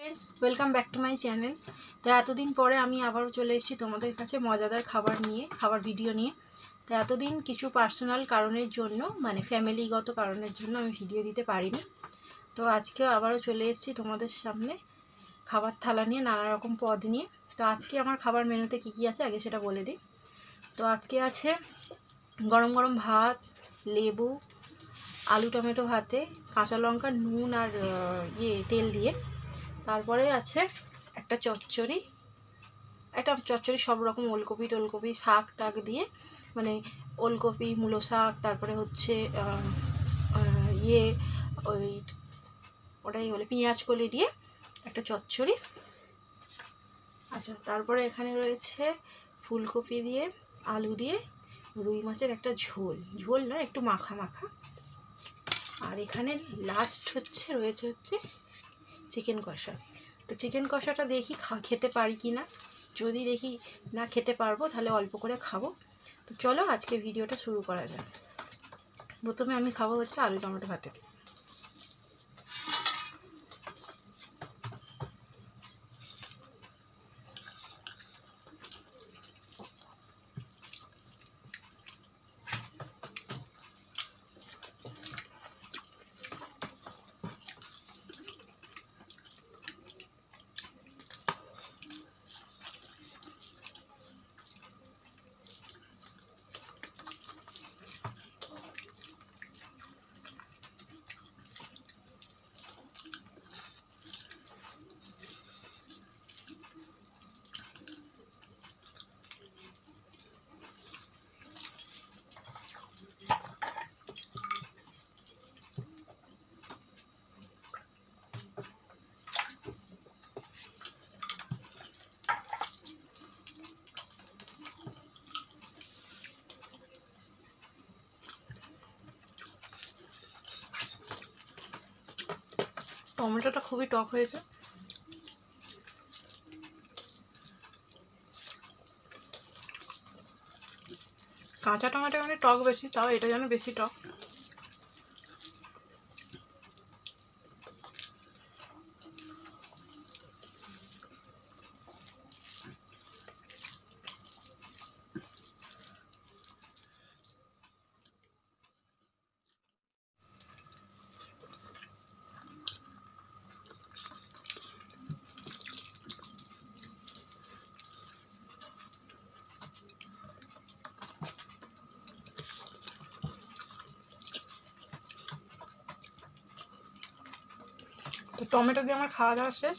Friends welcome back to my channel. तो एतदिन परे आमी आबारो चले एसेछि तोमादेर काछे मजादार खाबार निये खाबार भिडियो निये। तो एतदिन किछु पार्सोनाल कारणेर जोन्नो माने फैमिलीगत कारणेर जोन्नो आमी भिडियो दिते पारिनि। तो आजके आबारो चले एसेछि तोमादेर सामने खाबार थाला निये नाना रकम पद निये। तो आजके आमार खाबार मेनुते कि आछे आगे सेटा बोले दिई। तो आजके आछे गरम गरम भात, लेबू, आलू टमेटो भाते काँचा लंका नुन और तेल दिए, तारपरे आछे एक चच्चड़ी, सब रकम ओलकपि टोलकपि शाक टाक दिए माने ओलकपि मूलो शाक, तारपरे होच्छे ओटाई बोले पेঁয়াজ कली दिए एक चच्चड़ी। अच्छा तारपरे एखाने रयेछे फुलकपि दिए आलू दिए रुई माछेर एक झोल झोल ना एकटू माखा माखा। और एखाने लास्ट होच्छे रयेछे होच्छे चिकेन कषा। तो चिकेन कषाटा देखी खेते पारी कि ना, यदि देखी ना खेते पारबो ताहले अल्प करे खाबो। तो चलो आज के भिडियोटा शुरू करा जाक। प्रथमे आमी खाबो होच्छे आलू टमेटो भाते। टमेटोटा खूबই টক হয়েছে। কাঁচা টমেটো মানে টক বেশি, তাও এটা যেন বেশি টক। तो टमेटो दिए आमार खावा दावा शेष।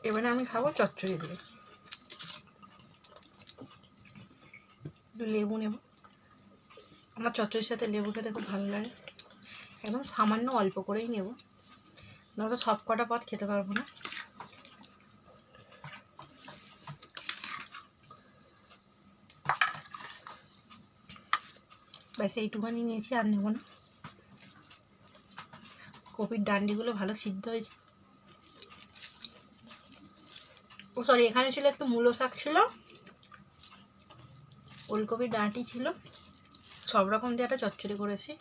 एबारे आमी खाबो चच्चड़ी दिए। एकटु लेबू नेब। आमार चच्चड़िर साथे लेबू खेते खूब भालो लागे। एकदम सामान्य अल्प करेई नेब, नयतो सब कटा पद खेते पारबो ना। बस এইটুখানি নিয়েছি, আর নেব না। কপির ডান্ডিগুলো ভালো সিদ্ধ হয়েছে। ও সরি, এখানে ছিল একটু মূলো শাক, ছিল ওলকপির ডাঁটি ছিল, সব রকম দিয়ে একটা চচ্চড়ি করেছি।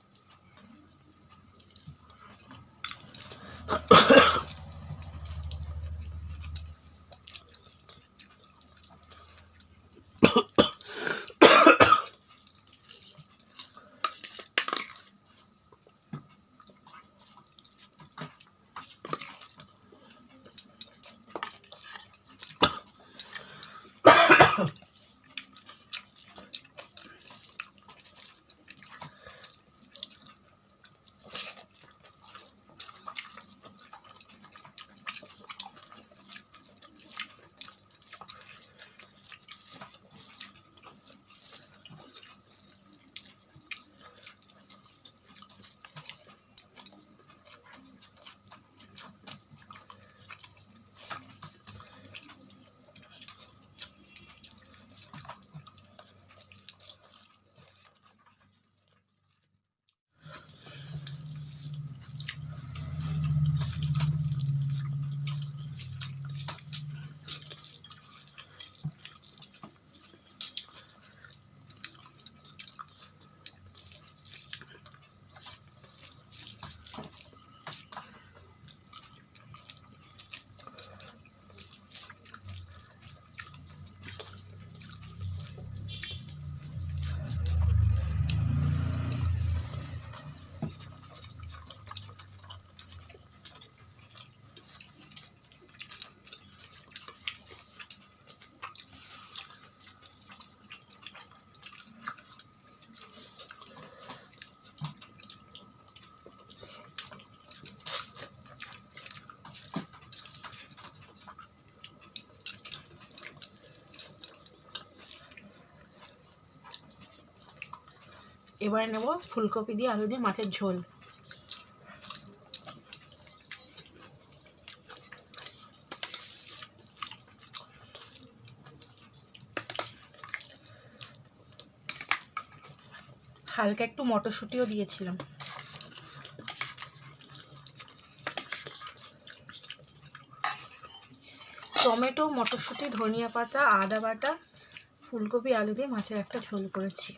এবারে নেব ফুলকপি দিয়ে আলু দিয়ে মাছের ঝোল। হালকা একটু মটরশুঁটিও দিয়েছিলাম। টমেটো, মটরশুঁটি, ধনিয়া পাতা, আদা বাটা, ফুলকপি আলু দিয়ে মাছের একটা ঝোল করেছি।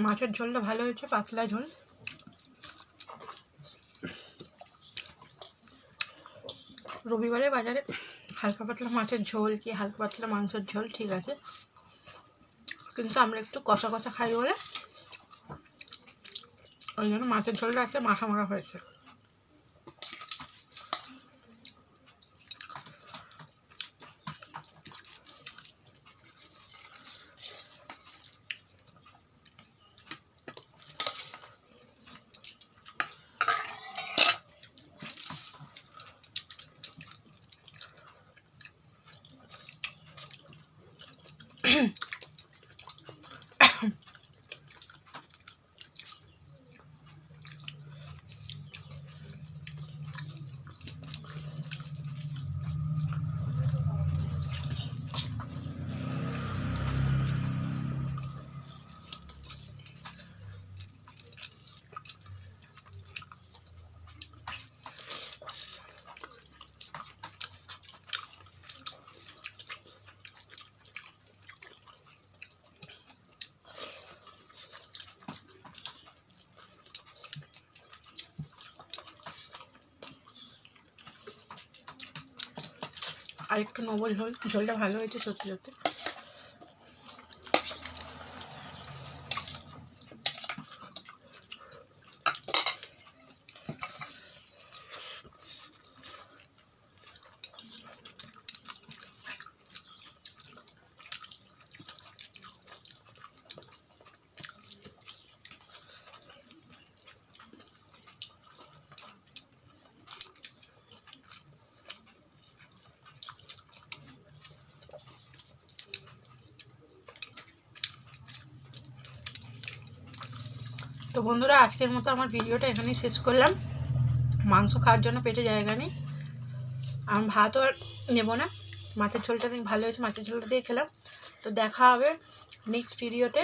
মাছের ঝোলটা ভালো হয়েছে, পাতলা ঝোল। রবিবারে বাজারে হালকা পাতলা মাছের ঝোল কি হালকা পাতলা মাংসের ঝোল ঠিক আছে, কিন্তু আমরা একটু কষা কষা খাই বলে ওই জন্য মাছের ঝোলটা একটা মাখা মাখা হয়েছে। আর একটু নেবো ঝোল, ঝোলটা ভালো হয়েছে সত্যি সত্যি। তো বন্ধুরা, আজকের মতো আমার ভিডিওটা এখানেই শেষ করলাম। মাংস খাওয়ার জন্য পেটে জায়গা নেই, আমি ভাতও আর নেবো না। মাছের ঝোলটা দিয়ে ভালো হয়েছে, মাছের ঝোলটা দিয়ে খেলাম। তো দেখা হবে নেক্সট ভিডিওতে,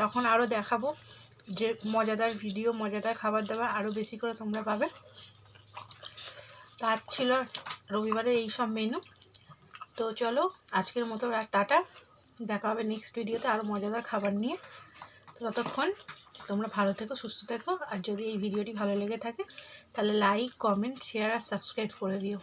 তখন আরও দেখাবো যে মজাদার ভিডিও, মজাদার খাবার দাবার আরও বেশি করে তোমরা পাবে। তার ছিল রবিবারের এই সব মেনু। তো চলো আজকের মতো টাটা, দেখা হবে নেক্সট ভিডিওতে আরও মজাদার খাবার নিয়ে। তো ততক্ষণ তোমরা ভালো থেকো, সুস্থ থেকো। আর যদি এই ভিডিওটি ভালো লেগে থাকে তাহলে লাইক, কমেন্ট, শেয়ার আর সাবস্ক্রাইব করে দিও।